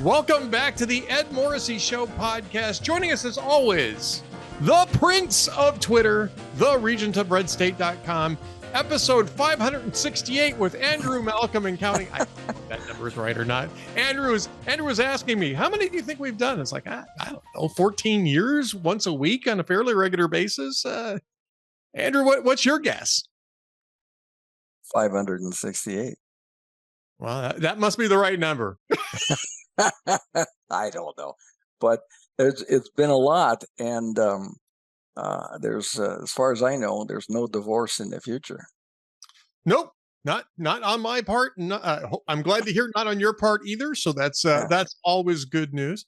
Welcome back to the Ed Morrissey Show podcast. Joining us as always, the Prince of Twitter, the Regent of RedState.com, episode 568 with Andrew Malcolm and counting. I don't know if that number is right or not. Andrew was asking me, how many do you think we've done? It's like, I don't know, 14 years, once a week on a fairly regular basis. Andrew, what's your guess? 568. Well, that must be the right number. I don't know, but it's been a lot, and there's as far as I know, there's no divorce in the future. Nope, not on my part. I'm glad to hear not on your part either. So that's always good news.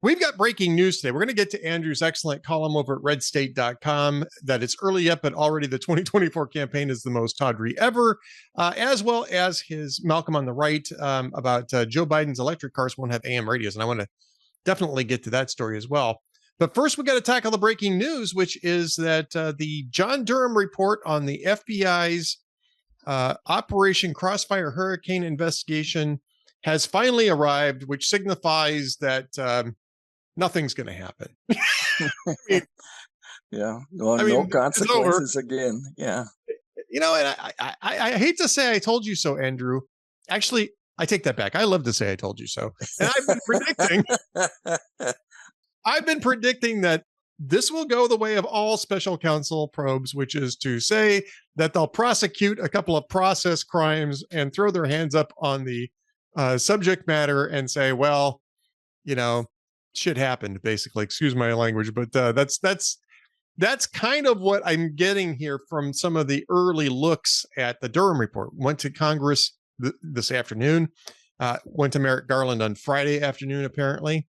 We've got breaking news today. We're going to get to Andrew's excellent column over at redstate.com that it's early yet, but already the 2024 campaign is the most tawdry ever, as well as his Malcolm on the Right about Joe Biden's electric cars won't have AM radios. And I want to definitely get to that story as well. But first, we got to tackle the breaking news, which is that the John Durham report on the FBI's Operation Crossfire Hurricane investigation has finally arrived, which signifies that nothing's going to happen. Yeah. Well, no consequences again. Yeah. You know, and I hate to say I told you so, Andrew. Actually, I take that back. I love to say I told you so. And I've been predicting that this will go the way of all special counsel probes, which is to say that they'll prosecute a couple of process crimes and throw their hands up on the subject matter and say, well, you know, shit happened, basically. Excuse my language, but that's kind of what I'm getting here from some of the early looks at the Durham report. Went to Congress this afternoon, went to Merrick Garland on Friday afternoon, apparently.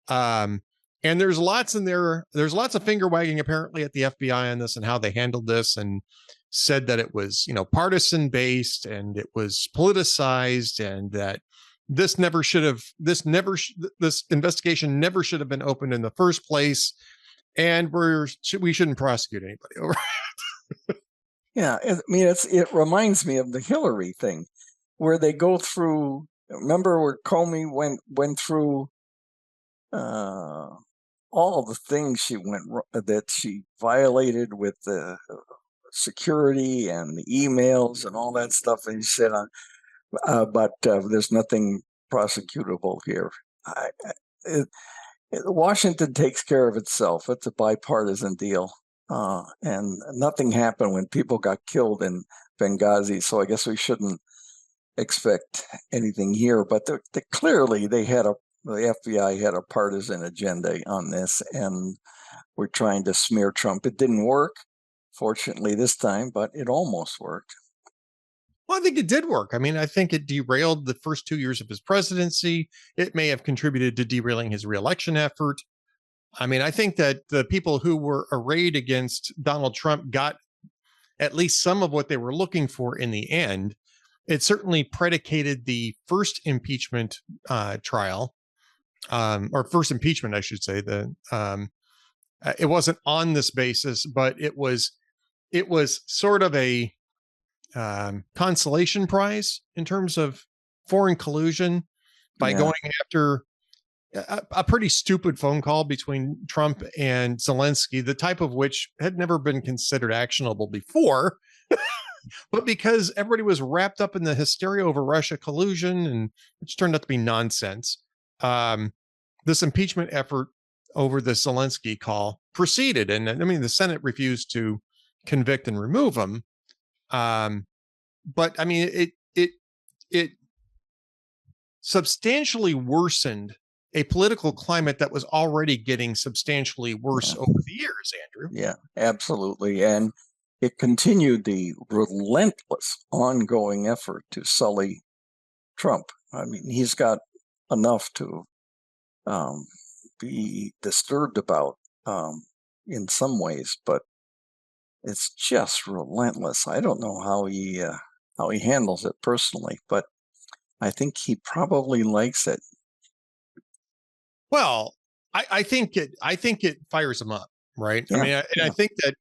And there's lots in there. There's lots of finger wagging apparently at the FBI on this and how they handled this, and said that it was, you know, partisan based and it was politicized, and that this investigation never should have been opened in the first place, and we shouldn't prosecute anybody over it. Yeah, I mean, it reminds me of the Hillary thing, where they go through. Remember where Comey went through all the things that she violated with the security and the emails and all that stuff, and he said but there's nothing prosecutable here. Washington takes care of itself. It's a bipartisan deal. And nothing happened when people got killed in Benghazi, so I guess we shouldn't expect anything here. But clearly the FBI had a partisan agenda on this, and we're trying to smear Trump. It didn't work, fortunately, this time, but it almost worked. Well, I think it did work. I mean, I think it derailed the first 2 years of his presidency. It may have contributed to derailing his reelection effort. I mean, I think that the people who were arrayed against Donald Trump got at least some of what they were looking for in the end. It certainly predicated the first impeachment trial, or first impeachment, I should say. It wasn't on this basis, but it was sort of a consolation prize in terms of foreign collusion by going after a pretty stupid phone call between Trump and Zelensky, the type of which had never been considered actionable before. But because everybody was wrapped up in the hysteria over Russia collusion, and which turned out to be nonsense, this impeachment effort over the Zelensky call proceeded. And I mean, the Senate refused to convict and remove him. But I mean, it substantially worsened a political climate that was already getting substantially worse over the years, Andrew. Yeah, absolutely. And it continued the relentless ongoing effort to sully Trump. I mean, he's got enough to be disturbed about in some ways, but it's just relentless. I don't know how he handles it personally, but I think he probably likes it. Well, I think it fires him up, right? Yeah, I mean, I think that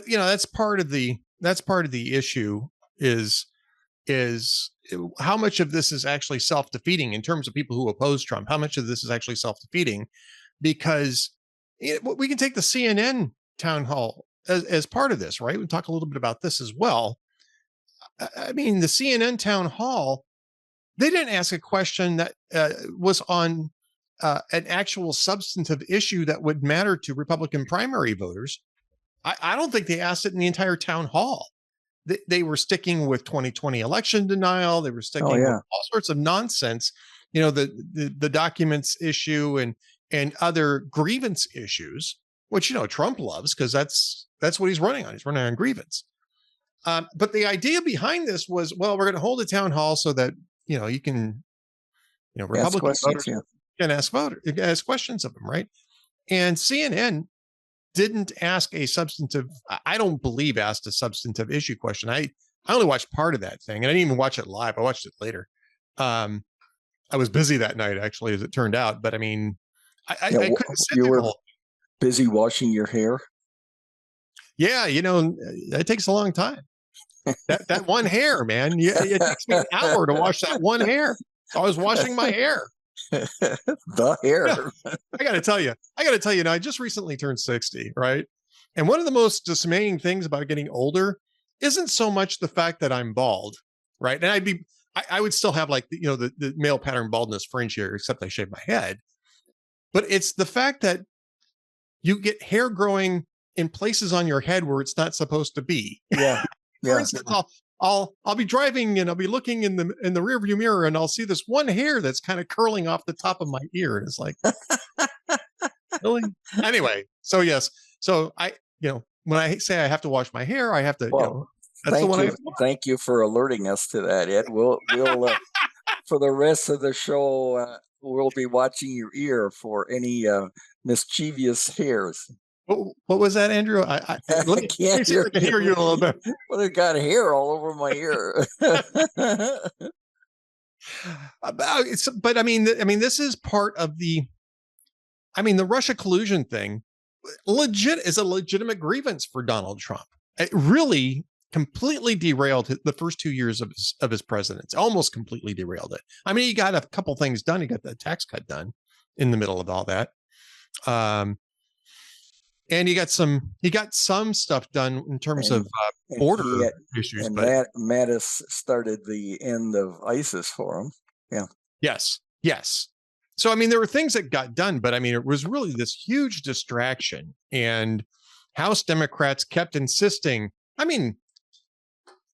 you know that's part of the issue is is how much of this is actually self-defeating in terms of people who oppose Trump. How much of this is actually self-defeating? Because we can take the CNN town hall as part of this, right? We'll talk a little bit about this as well. I mean, the CNN town hall, they didn't ask a question that was on an actual substantive issue that would matter to Republican primary voters. I don't think they asked it in the entire town hall. They were sticking with 2020 election denial. They were sticking with all sorts of nonsense, the documents issue and other grievance issues, which, Trump loves because that's what he's running on. He's running on grievance. But the idea behind this was, well, we're going to hold a town hall so that, you can, Republican voters can ask questions of them, right? And CNN didn't ask a substantive, I don't believe asked a substantive issue question. I only watched part of that thing, and I didn't even watch it live. I watched it later. I was busy that night, actually, as it turned out. But I mean, I couldn't sit you there were the whole busy washing your hair. Yeah, it takes a long time. That one hair, man. It takes me an hour to wash that one hair. So I was washing my hair. The hair. I got to tell you, I just recently turned 60, right? And one of the most dismaying things about getting older isn't so much the fact that I'm bald, right? And I would still have like, the male pattern baldness fringe here, except I shave my head. But it's the fact that you get hair growing in places on your head where it's not supposed to be. Yeah. For instance, I'll be driving and I'll be looking in the rearview mirror and I'll see this one hair that's kind of curling off the top of my ear. And it's like, really? Anyway, so yes. So when I say I have to wash my hair, I have to, thank you for alerting us to that, Ed. We'll for the rest of the show, we'll be watching your ear for any mischievous hairs. What was that, Andrew? Let me see if I can hear you a little bit. Well, it got hair all over my ear. But I mean, this is part of the Russia collusion thing. Is a legitimate grievance for Donald Trump. It really completely derailed the first 2 years of his presidency. Almost completely derailed it. I mean, he got a couple things done. He got the tax cut done in the middle of all that. And he got some stuff done in terms of border issues. And Mattis started the end of ISIS for him. Yeah. Yes. So, I mean, there were things that got done, but I mean, it was really this huge distraction. And House Democrats kept insisting. I mean,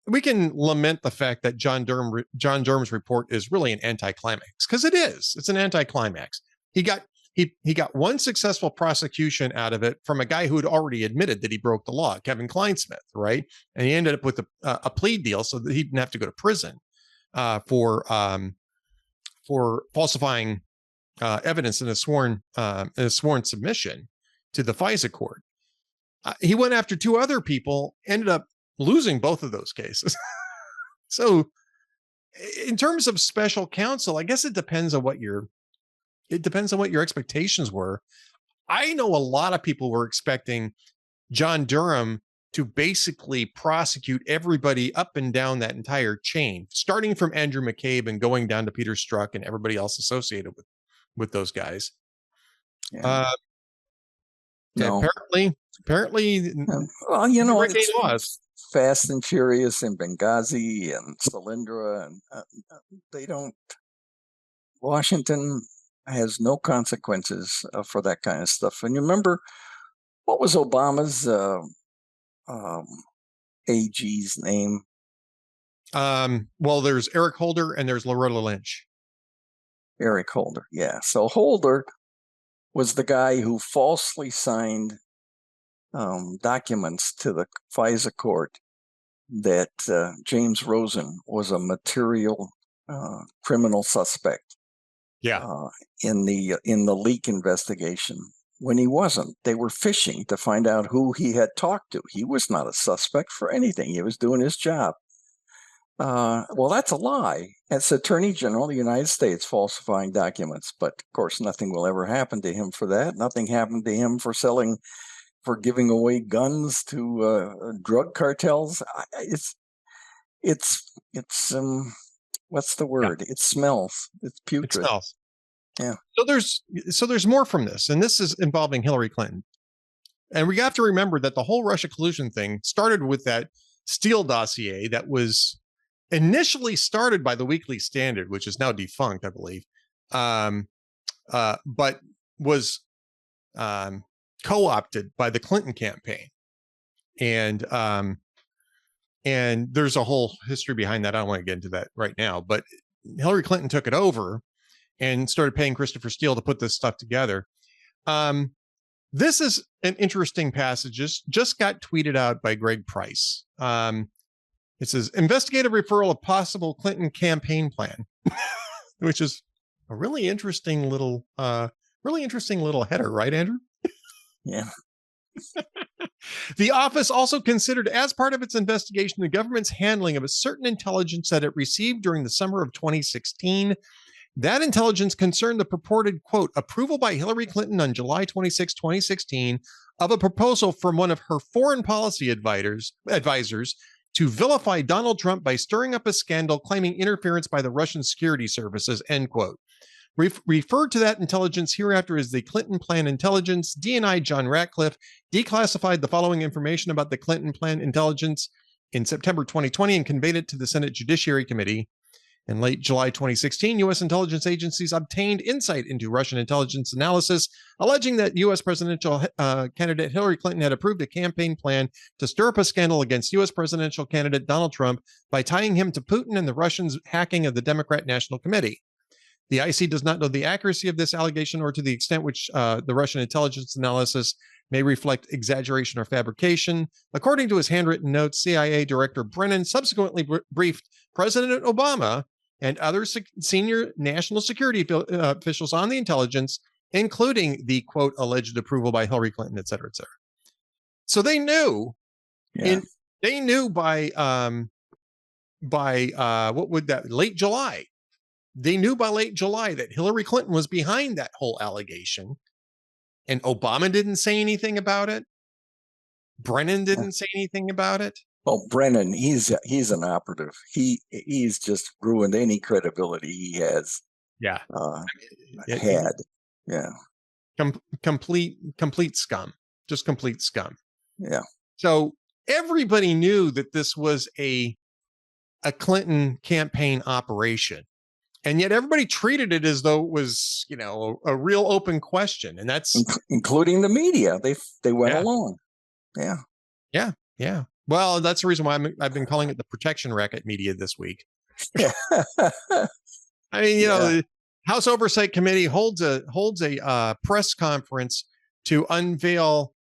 we can lament the fact that John Durham's report is really an anticlimax, because it is. It's an anticlimax. He got one successful prosecution out of it from a guy who had already admitted that he broke the law, Kevin Kleinsmith, right? And he ended up with a plea deal so that he didn't have to go to prison for falsifying evidence in a sworn submission to the FISA court. He went after two other people, ended up losing both of those cases. So, in terms of special counsel, I guess it depends on what your expectations were. I know a lot of people were expecting John Durham to basically prosecute everybody up and down that entire chain, starting from Andrew McCabe and going down to Peter Strzok and everybody else associated with those guys. Yeah. No. Apparently, well, it's Fast and Furious in Benghazi and Solyndra, and Washington has no consequences for that kind of stuff. And you remember, what was Obama's AG's name? Well, there's Eric Holder and there's Loretta Lynch. Eric Holder, yeah. So Holder was the guy who falsely signed documents to the FISA court that James Rosen was a material criminal suspect. Yeah. In the leak investigation, when he wasn't. They were fishing to find out who he had talked to. He was not a suspect for anything. He was doing his job. Well, that's a lie. It's Attorney General of the United States falsifying documents. But of course, nothing will ever happen to him for that. Nothing happened to him for giving away guns to drug cartels. it's what's the word? It smells. It's It putrid. smells. Yeah. So there's more from this, and this is involving Hillary Clinton. And we have to remember that the whole Russia collusion thing started with that Steele dossier that was initially started by the Weekly Standard, which is now defunct, I believe, but was co-opted by the Clinton campaign. And there's a whole history behind that. I don't want to get into that right now, but Hillary Clinton took it over and started paying Christopher Steele to put this stuff together. This is an interesting passage. Just got tweeted out by Greg Price. It says investigative referral of possible Clinton campaign plan, which is a really interesting little header, right, Andrew? Yeah. The office also considered, as part of its investigation, the government's handling of a certain intelligence that it received during the summer of 2016. That intelligence concerned the purported, quote, approval by Hillary Clinton on July 26, 2016, of a proposal from one of her foreign policy advisors to vilify Donald Trump by stirring up a scandal claiming interference by the Russian security services, end quote. Referred to that intelligence hereafter as the Clinton Plan Intelligence. DNI John Ratcliffe declassified the following information about the Clinton Plan Intelligence in September 2020 and conveyed it to the Senate Judiciary Committee. In late July 2016, U.S. intelligence agencies obtained insight into Russian intelligence analysis, alleging that U.S. presidential candidate Hillary Clinton had approved a campaign plan to stir up a scandal against U.S. presidential candidate Donald Trump by tying him to Putin and the Russians' hacking of the Democrat National Committee. The IC does not know the accuracy of this allegation or to the extent which the Russian intelligence analysis may reflect exaggeration or fabrication. According to his handwritten notes, CIA Director Brennan subsequently briefed President Obama and other senior national security officials on the intelligence, including the, quote, alleged approval by Hillary Clinton, et cetera, et cetera. So they knew, they knew by what would that, late July. They knew by late July that Hillary Clinton was behind that whole allegation, and Obama didn't say anything about it. Brennan didn't say anything about it. Well, Brennan, he's an operative. He's just ruined any credibility he has. Yeah, had. Yeah, complete scum. Just complete scum. Yeah. So everybody knew that this was a Clinton campaign operation. And yet everybody treated it as though it was, you know, a real open question. And that's including the media. They went along. Yeah. Yeah. Yeah. Well, that's the reason why I've been calling it the Protection Racket Media this week. I mean, you know, the House Oversight Committee holds a press conference to unveil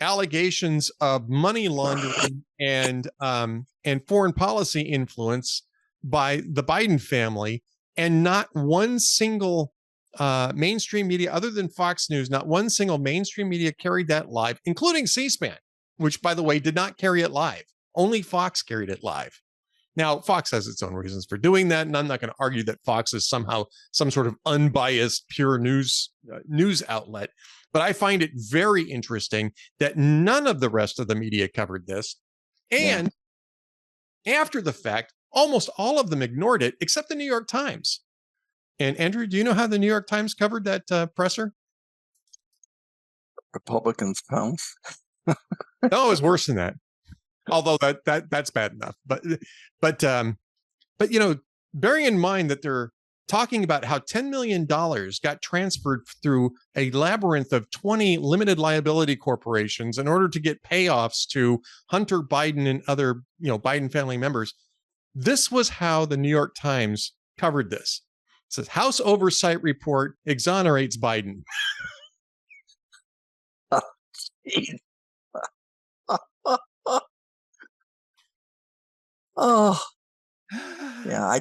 allegations of money laundering and foreign policy influence by the Biden family. And not one single mainstream media, other than Fox News, not one single mainstream media carried that live, including C-SPAN, which, by the way, did not carry it live. Only Fox carried it live. Now, Fox has its own reasons for doing that, and I'm not going to argue that Fox is somehow some sort of unbiased, pure news outlet. But I find it very interesting that none of the rest of the media covered this. And after the fact, almost all of them ignored it, except the New York Times. And Andrew, do you know how the New York Times covered that presser? Republicans pounce. No, it was worse than that. Although that's bad enough. But you know, bearing in mind that they're talking about how $10 million got transferred through a labyrinth of 20 limited liability corporations in order to get payoffs to Hunter Biden and other, you know, Biden family members. This was how the New York Times covered this. It says House Oversight Report exonerates Biden. Oh, yeah,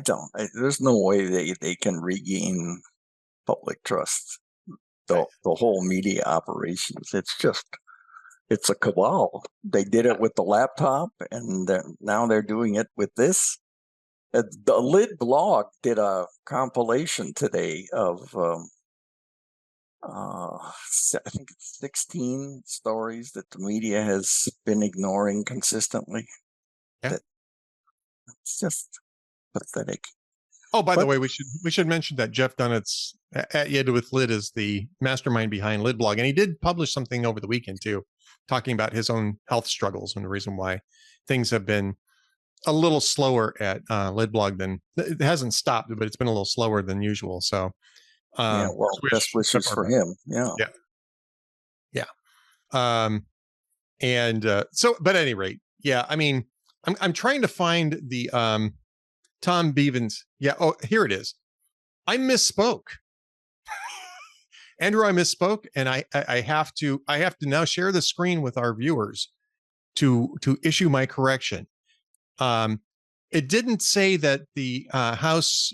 there's no way they can regain public trust. The whole media operations. It's a cabal. They did it with the laptop, and now they're doing it with this. The Lid blog did a compilation today of, I think it's 16 stories that the media has been ignoring consistently. Yeah. It's just pathetic. Oh, by the But way, we should mention that Jeff Dunnett's at Yed with Lid is the mastermind behind Lid Blog, and he did publish something over the weekend too, talking about his own health struggles and the reason why things have been a little slower at Lid Blog than it hasn't stopped, but it's been a little slower than usual. So, yeah, well, best wishes for him. Yeah, yeah, yeah. So, but at any rate, yeah. I mean, I'm trying to find the Tom Bevins. Yeah. Oh, here it is. I misspoke. Andrew, I misspoke, and I have to now share the screen with our viewers to issue my correction. It didn't say that the House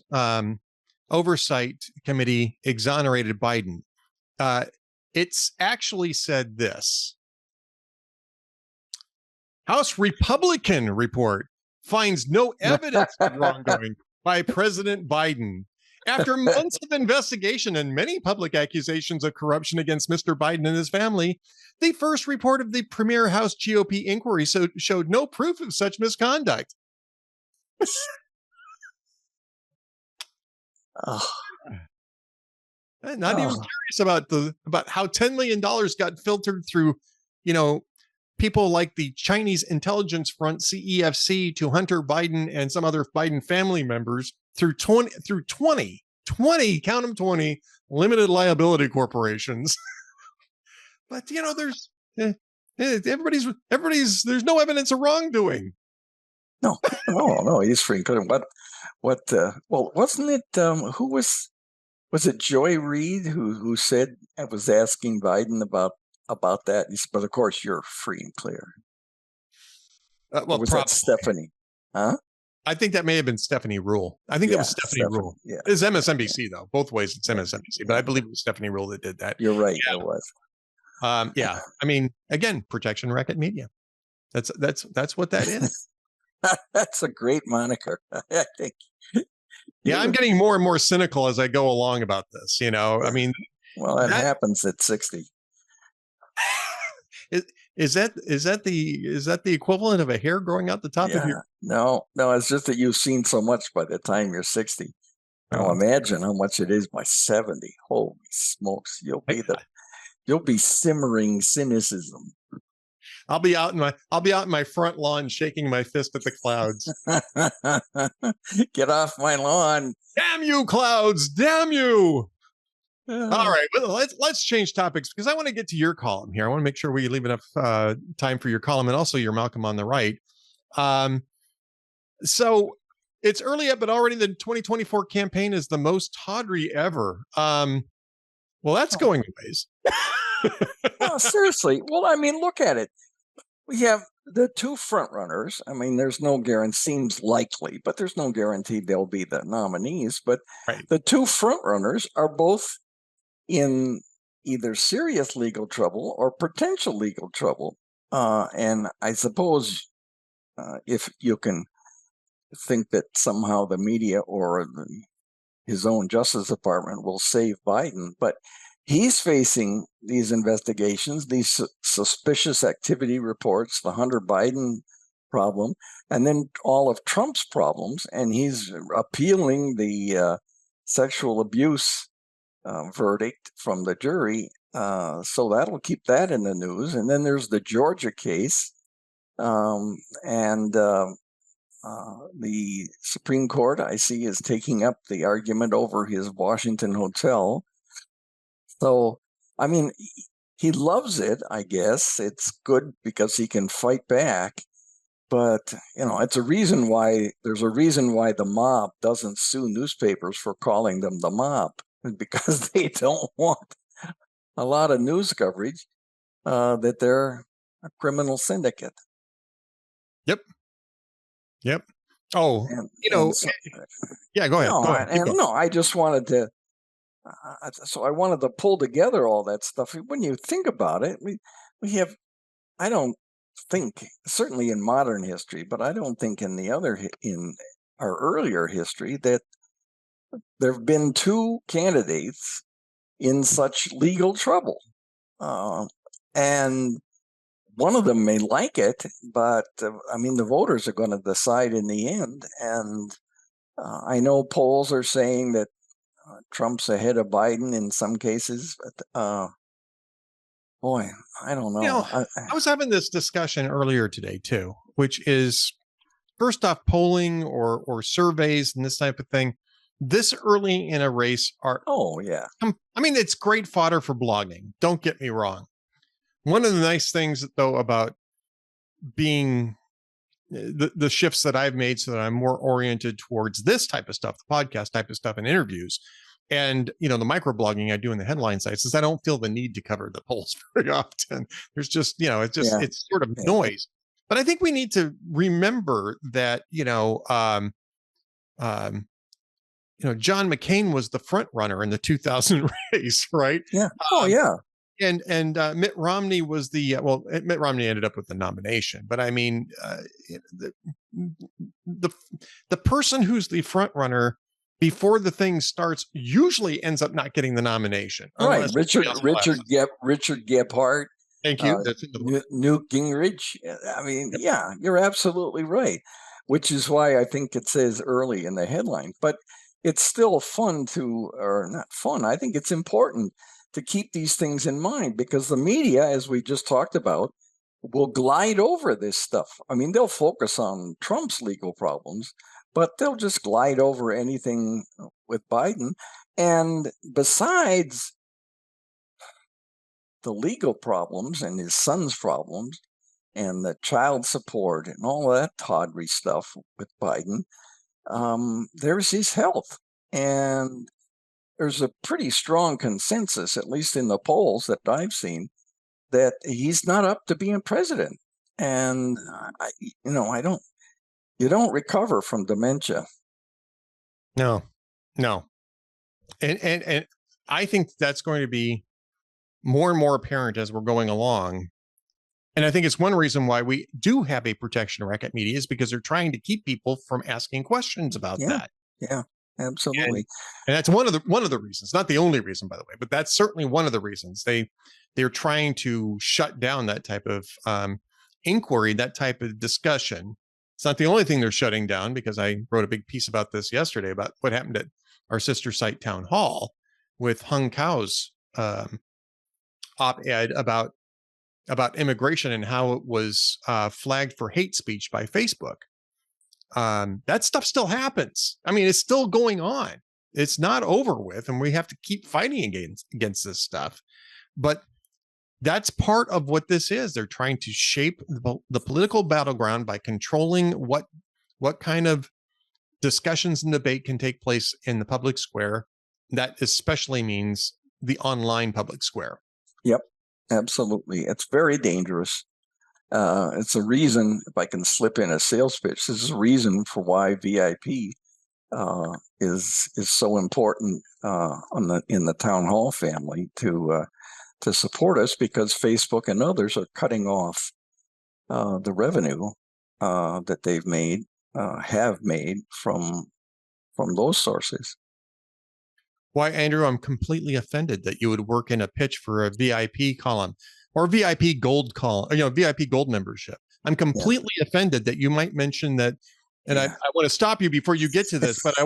Oversight Committee exonerated Biden. It's actually said this: House Republican report finds no evidence of wrongdoing by President Biden. After months of investigation and many public accusations of corruption against Mr. Biden and his family, the first report of the premier House GOP inquiry showed no proof of such misconduct. oh, Not even curious about how $10 million got filtered through, people like the Chinese intelligence front CEFC to Hunter Biden and some other Biden family members through 20, count them 20 limited liability corporations. But there's everybody's there's no evidence of wrongdoing. No, he's free. Well, wasn't it who was it Joy Reid who said and was asking Biden about that? But of course, you're free and clear. Well, was that Stephanie? Huh? I think that may have been Stephanie Rule. I think it was Stephanie Rule. Yeah. It's MSNBC though. Both ways it's MSNBC, but I believe it was Stephanie Rule that did that. You're right. Yeah. It was. Yeah. I mean, again, Protection Racket Media. That's what that is. That's a great moniker. I think. Yeah, I'm getting more and more cynical as I go along about this. I mean, well, that happens at 60. Is that the equivalent of a hair growing out the top of your? No, it's just that you've seen so much by the time you're 60. Now imagine how much it is by 70. Holy smokes, you'll be simmering cynicism. I'll be out in my front lawn shaking my fist at the clouds. Get off my lawn. Damn you, clouds, damn you. All right, well, let's change topics because I want to get to your column here. I want to make sure we leave enough time for your column and also your Malcolm on the Right. So it's early up, but already the 2024 campaign is the most tawdry ever. Well, that's going a ways. No, seriously. Well, I mean, look at it. We have the two front runners. I mean, there's no guarantee, seems likely, but there's no guarantee they'll be the nominees. But the two front runners are both in either serious legal trouble or potential legal trouble. And I suppose if you can think that somehow the media or his own Justice Department will save Biden, but he's facing these investigations, these suspicious activity reports, the Hunter Biden problem, and then all of Trump's problems. And he's appealing the sexual abuse verdict from the jury. So that'll keep that in the news. And then there's the Georgia case. And the Supreme Court, I see, is taking up the argument over his Washington hotel. So, I mean, he loves it, I guess. It's good because he can fight back. But, there's a reason why the mob doesn't sue newspapers for calling them the mob, because they don't want a lot of news coverage that they're a criminal syndicate. Yep. Oh, yeah, go ahead. I just wanted to. So I wanted to pull together all that stuff. When you think about it, we have, I don't think, certainly in modern history, but I don't think in our earlier history that there have been two candidates in such legal trouble. And one of them may like it, but I mean, the voters are going to decide in the end. And I know polls are saying that Trump's ahead of Biden in some cases, but boy, I don't know. I was having this discussion earlier today too, which is first off, polling or surveys and this type of thing. This early in a race are I mean, it's great fodder for blogging. Don't get me wrong. One of the nice things though about being the shifts that I've made so that I'm more oriented towards this type of stuff, the podcast type of stuff and interviews. And, the microblogging I do in the headline sites is I don't feel the need to cover the polls very often. There's just, it's sort of noise. But I think we need to remember that, John McCain was the front runner in the 2000 race, right? Yeah. And Mitt Romney was Mitt Romney ended up with the nomination, but I mean, the person who's the front runner before the thing starts usually ends up not getting the nomination. Right. Richard Gephardt. Thank you. Newt Gingrich. I mean, you're absolutely right, which is why I think it says early in the headline, but it's still not fun. I think it's important to keep these things in mind because the media, as we just talked about, will glide over this stuff. I mean, they'll focus on Trump's legal problems, but they'll just glide over anything with Biden. And besides the legal problems and his son's problems and the child support and all that tawdry stuff with Biden, there's his health. And there's a pretty strong consensus, at least in the polls that I've seen, that he's not up to being president. And you don't recover from dementia. No. And I think that's going to be more and more apparent as we're going along. And I think it's one reason why we do have a Protection Racket Media is because they're trying to keep people from asking questions about that. Yeah. Absolutely. And that's one of the reasons, not the only reason, by the way, but that's certainly one of the reasons they're trying to shut down that type of inquiry, that type of discussion. It's not the only thing they're shutting down because I wrote a big piece about this yesterday about what happened at our sister site town hall with Hung Kao's op-ed about immigration and how it was flagged for hate speech by Facebook. That stuff still happens. I mean, it's still going on. It's not over with, and we have to keep fighting against this stuff. But that's part of what this is. They're trying to shape the political battleground by controlling what kind of discussions and debate can take place in the public square. That especially means the online public square. Yep, absolutely. It's very dangerous. It's a reason, if I can slip in a sales pitch, this is a reason for why VIP is so important in the town hall family to support us, because Facebook and others are cutting off the revenue that they've have made from those sources. Why, Andrew, I'm completely offended that you would work in a pitch for a VIP column or VIP gold column, VIP gold membership. I'm completely offended that you might mention that. And I want to stop you before you get to this, but I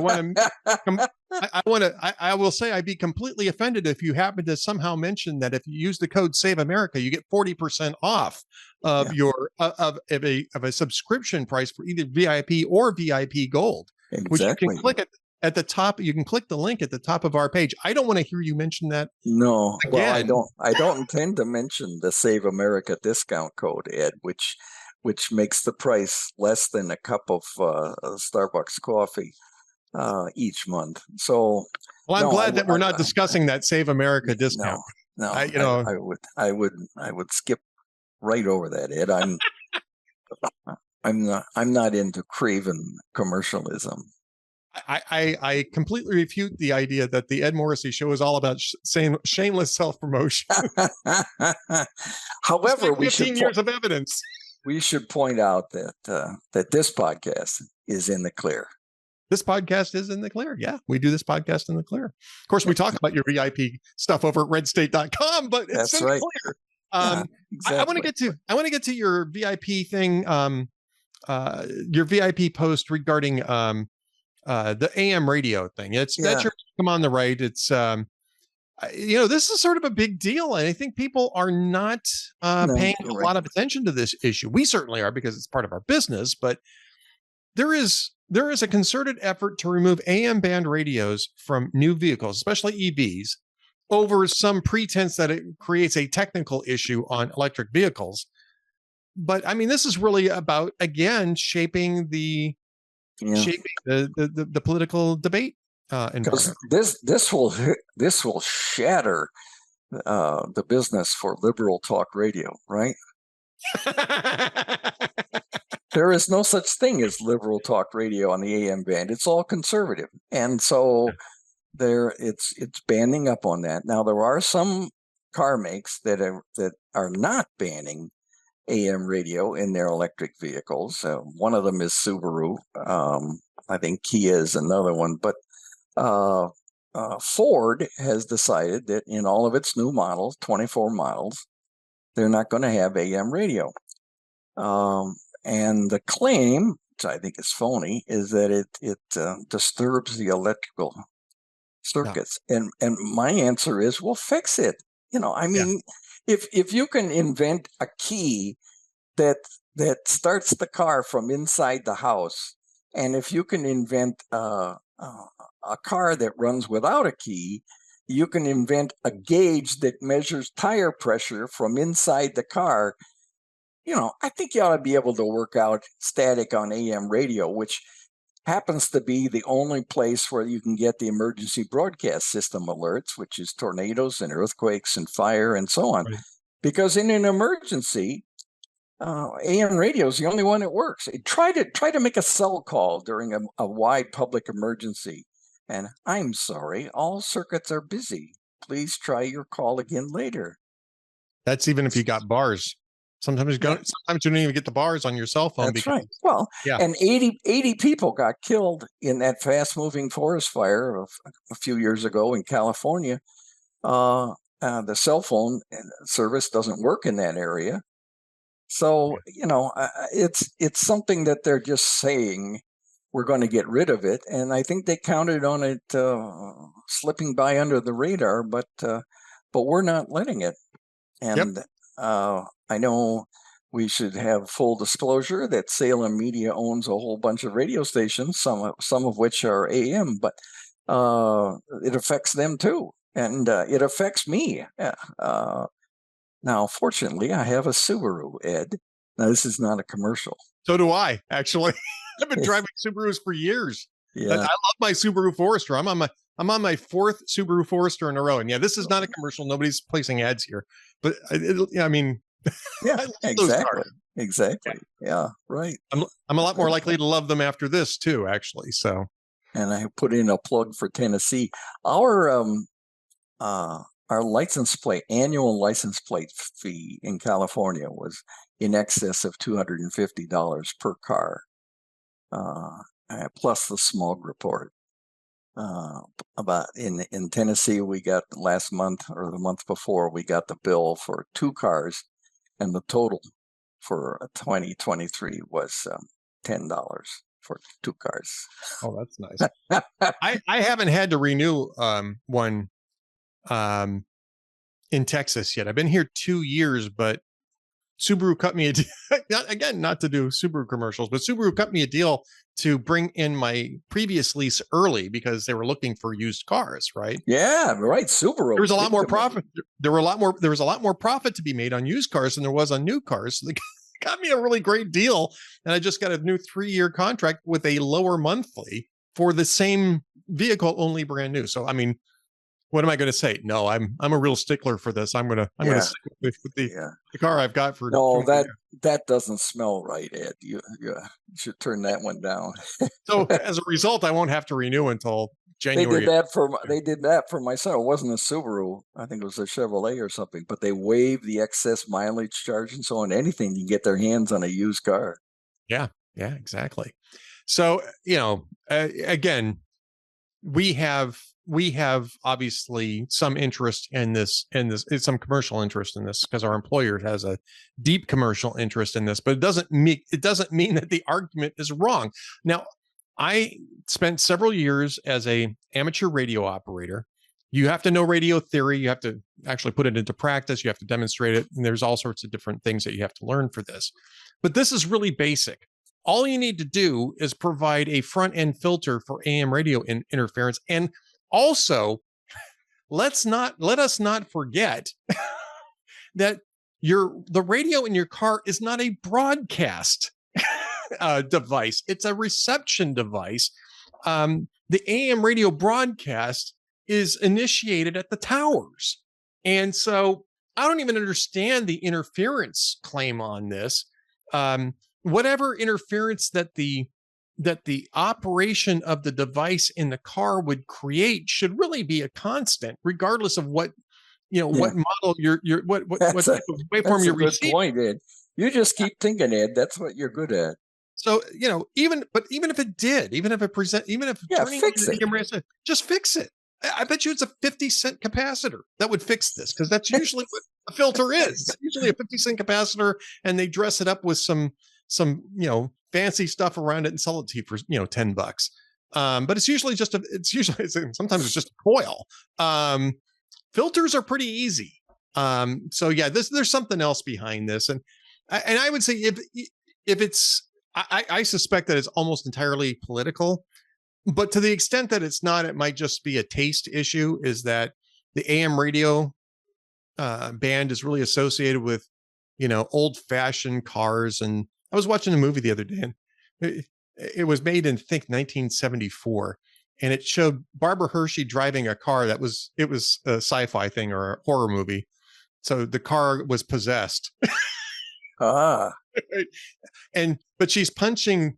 will say I'd be completely offended if you happen to somehow mention that if you use the code Save America, you get 40% off of your of a subscription price for either VIP or VIP Gold, which you can click at the top. You can click the link at the top of our page. I don't want to hear you mention that. No, again. Well, I don't intend to mention the Save America discount code, Ed, which makes the price less than a cup of Starbucks coffee each month. So, well, I'm glad that we're not discussing that Save America discount. No, I would skip right over that, Ed. I'm not into craven commercialism. I completely refute the idea that the Ed Morrissey show is all about shameless self-promotion. However, like 15 years of evidence. We should point out that this podcast is in the clear. This podcast is in the clear. Yeah, we do this podcast in the clear. Of course, we talk about your VIP stuff over at redstate.com, but it's in the clear. I want to get to your VIP thing. Your VIP post regarding the AM radio thing. That's your come on the right. It's this is sort of a big deal, and I think people are not paying a lot of attention to this issue. We certainly are because it's part of our business, but there is a concerted effort to remove AM band radios from new vehicles, especially EVs, over some pretense that it creates a technical issue on electric vehicles. But I mean, this is really about, again, shaping the political debate environment. This will shatter the business for liberal talk radio, right? There is no such thing as liberal talk radio on the AM band. It's all conservative, and so it's banding up on that. Now there are some car makes that are not banning AM radio in their electric vehicles. One of them is Subaru. I think Kia is another one, but Ford has decided that in all of its new models, 24 models, they're not going to have AM radio. And the claim, which I think is phony, is that it disturbs the electrical circuits. No. And my answer is, well, fix it. I mean, if you can invent a key that starts the car from inside the house, and if you can invent a car that runs without a key, you can invent a gauge that measures tire pressure from inside the car. I think you ought to be able to work out static on AM radio, which happens to be the only place where you can get the emergency broadcast system alerts, which is tornadoes and earthquakes and fire and so on. Right. Because in an emergency, AM radio is the only one that works. Try to make a cell call during a wide public emergency. And I'm sorry, all circuits are busy. Please try your call again later. That's even if you got bars. Sometimes you don't even get the bars on your cell phone. That's right. Well, and 80 people got killed in that fast-moving forest fire a few years ago in California. The cell phone service doesn't work in that area. So, it's something that they're just saying we're going to get rid of it. And I think they counted on it slipping by under the radar, but we're not letting it. And I know we should have full disclosure that Salem Media owns a whole bunch of radio stations, some of which are AM, but it affects them too. And it affects me. Now, fortunately, I have a Subaru, Ed. Now, this is not a commercial. So do I, actually. I've been driving Subarus for years. Yeah. I love my Subaru Forester. I'm on my fourth Subaru Forester in a row. And this is not a commercial. Nobody's placing ads here. But exactly. Yeah, right. I'm a lot more likely to love them after this too, actually. So, and I put in a plug for Tennessee. Our annual license plate fee in California was in excess of $250 per car, plus the smog report. About in Tennessee, we got last month or the month before, we got the bill for 2 cars, and the total for 2023 was $10 for 2 cars. Oh, that's nice. I haven't had to renew one in Texas yet. I've been here 2 years, but Subaru cut me a deal. Not to do Subaru commercials, but Subaru cut me a deal to bring in my previous lease early because they were looking for used cars, right? Yeah, right. Subaru. There was a lot more profit. There was a lot more profit to be made on used cars than there was on new cars. So they got me a really great deal, and I just got a new 3-year contract with a lower monthly for the same vehicle, only brand new. So I mean, what am I going to say? No, I'm a real stickler for this. I'm going to stick with the car I've got for. No, that doesn't smell right, Ed. You should turn that one down. So as a result, I won't have to renew until January. They did that for my son. It wasn't a Subaru. I think it was a Chevrolet or something. But they waived the excess mileage charge and so on. Anything to get their hands on a used car. Yeah, exactly. So again, we have we have obviously some interest in this, some commercial interest in this, because our employer has a deep commercial interest in this, but it doesn't mean that the argument is wrong. Now, I spent several years as a amateur radio operator. You have to know radio theory. You have to actually put it into practice. You have to demonstrate it. And there's all sorts of different things that you have to learn for this. But this is really basic. All you need to do is provide a front end filter for AM radio interference. And also, let us not forget that the radio in your car is not a broadcast device. It's a reception device. The AM radio broadcast is initiated at the towers. And so I don't even understand the interference claim on this. Whatever interference that the operation of the device in the car would create should really be a constant, regardless of what what model what type of waveform you're receiving. Good point, Ed. You just keep thinking, Ed. That's what you're good at. So even if it did, even if fix it. Just fix it. I bet you it's a 50-cent capacitor that would fix this, because that's usually what a filter is. It's usually a 50-cent capacitor, and they dress it up with some fancy stuff around it and sell it to you for $10. But it's usually sometimes it's just a coil. Filters are pretty easy. So yeah, there's something else behind this, and I would say if it's I suspect that it's almost entirely political. But to the extent that it's not, it might just be a taste issue, is that the AM radio band is really associated with, old fashioned cars. And I was watching a movie the other day, and it was made in, I think, 1974. And it showed Barbara Hershey driving a car it was a sci-fi thing or a horror movie. So the car was possessed. But she's punching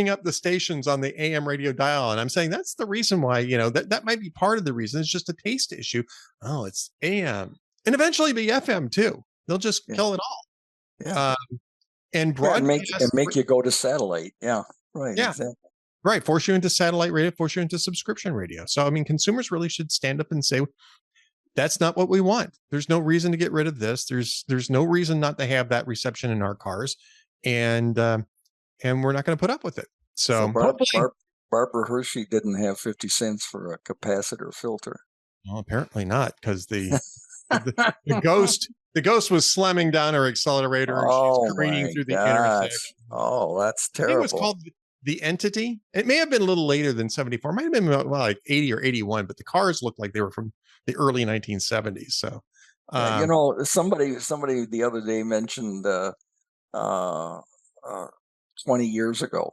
up the stations on the AM radio dial. And I'm saying that's the reason why, that might be part of the reason. It's just a taste issue. Oh, it's AM. And eventually be FM too. They'll just kill it all. Yeah. And broadcast and make you go to satellite. Yeah. Right. Yeah. Exactly. Right. Force you into satellite radio, force you into subscription radio. So, I mean, consumers really should stand up and say, that's not what we want. There's no reason to get rid of this. There's no reason not to have that reception in our cars. And we're not going to put up with it. So Barbara Hershey didn't have 50 cents for a capacitor filter. Well, apparently not, because the ghost was slamming down her accelerator and she's careening through the intersection. Oh, that's terrible. I think it was called the Entity. It may have been a little later than 74. It might have been like 80 or 81, but the cars looked like they were from the early 1970s. So, somebody the other day mentioned 20 years ago.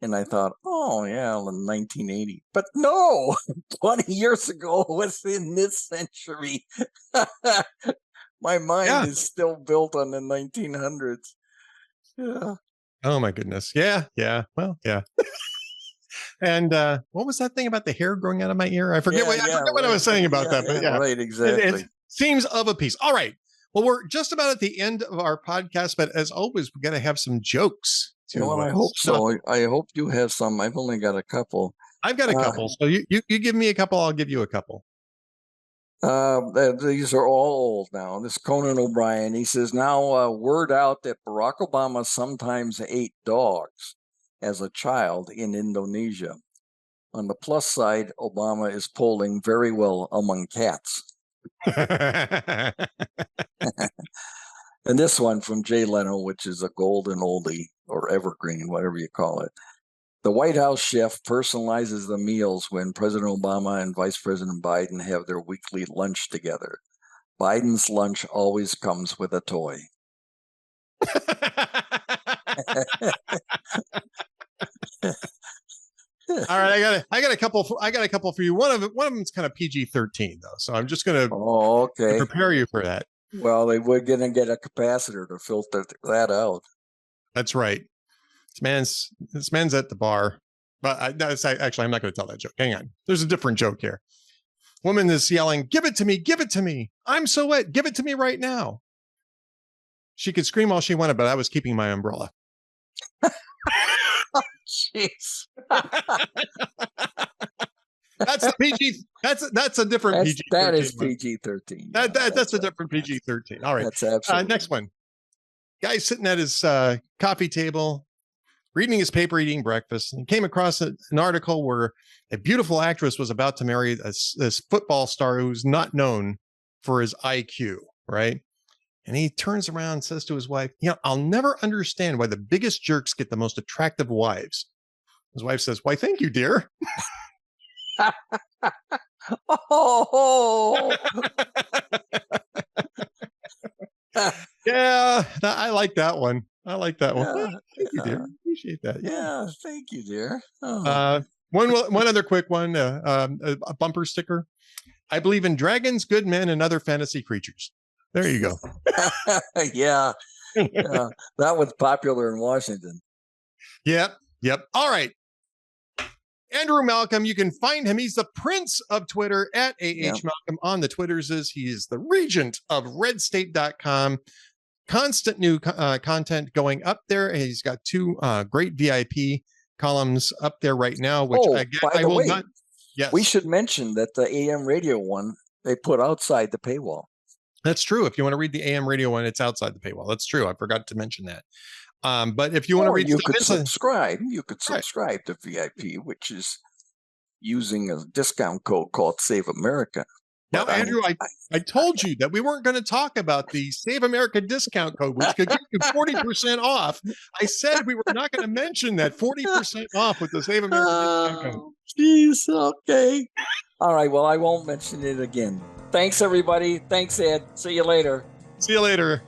And I thought, oh, yeah, in 1980. But no, 20 years ago was in this century. My mind is still built on the 1900s. Yeah. Oh, my goodness. Yeah. Yeah. Well, yeah. And what was that thing about the hair growing out of my ear? I forget what I was saying about that. But yeah, right, exactly. It seems of a piece. All right. Well, we're just about at the end of our podcast, but as always, we got to have some jokes. I hope so. I hope you have some. I've only got a couple. I've got a couple. So you give me a couple, I'll give you a couple. These are all old now. This Conan O'Brien, he says, now word out that Barack Obama sometimes ate dogs as a child in Indonesia. On the plus side, Obama is polling very well among cats. And this one from Jay Leno, which is a golden oldie or evergreen, whatever you call it. The White House chef personalizes the meals when President Obama and Vice President Biden have their weekly lunch together. Biden's lunch always comes with a toy. All right, I got a couple for you. One of them's kind of PG-13 though, so I'm just gonna prepare you for that. Well, we're gonna get a capacitor to filter that out. That's right. This man's at the bar, but I'm not going to tell that joke. Hang on, there's a different joke here. Woman is yelling, "Give it to me! Give it to me! I'm so wet! Give it to me right now!" She could scream all she wanted, but I was keeping my umbrella. Jeez. That's the PG. That's a different PG. That is PG-13. That's a different PG-13. All right. That's absolutely next one. Guy's sitting at his coffee table, reading his paper, eating breakfast, and came across an article where a beautiful actress was about to marry this football star who's not known for his IQ, right? And he turns around and says to his wife, I'll never understand why the biggest jerks get the most attractive wives. His wife says, why, thank you, dear. Oh. Yeah, I like that one. One. Thank you, dear. Appreciate that. Yeah, thank you, dear. Oh. One other quick one, a bumper sticker. I believe in dragons, good men, and other fantasy creatures. There you go. Yeah. That was popular in Washington. Yep. All right. Andrew Malcolm, you can find him. He's the prince of Twitter at Malcolm on the Twitters. He is the regent of redstate.com. Constant new content going up there. He's got 2 great VIP columns up there right now, which by the way, yes, we should mention that the AM radio one they put outside the paywall. That's true. If you want to read the AM radio one, it's outside the paywall. That's true. I forgot to mention that. But if you want to read, you could subscribe. You could subscribe to VIP, which is using a discount code called Save America. Now, Andrew, I told you that we weren't going to talk about the Save America discount code, which could give you 40% off. I said we were not going to mention that 40% off with the Save America discount code. Jeez, okay. All right, well, I won't mention it again. Thanks, everybody. Thanks, Ed. See you later. See you later.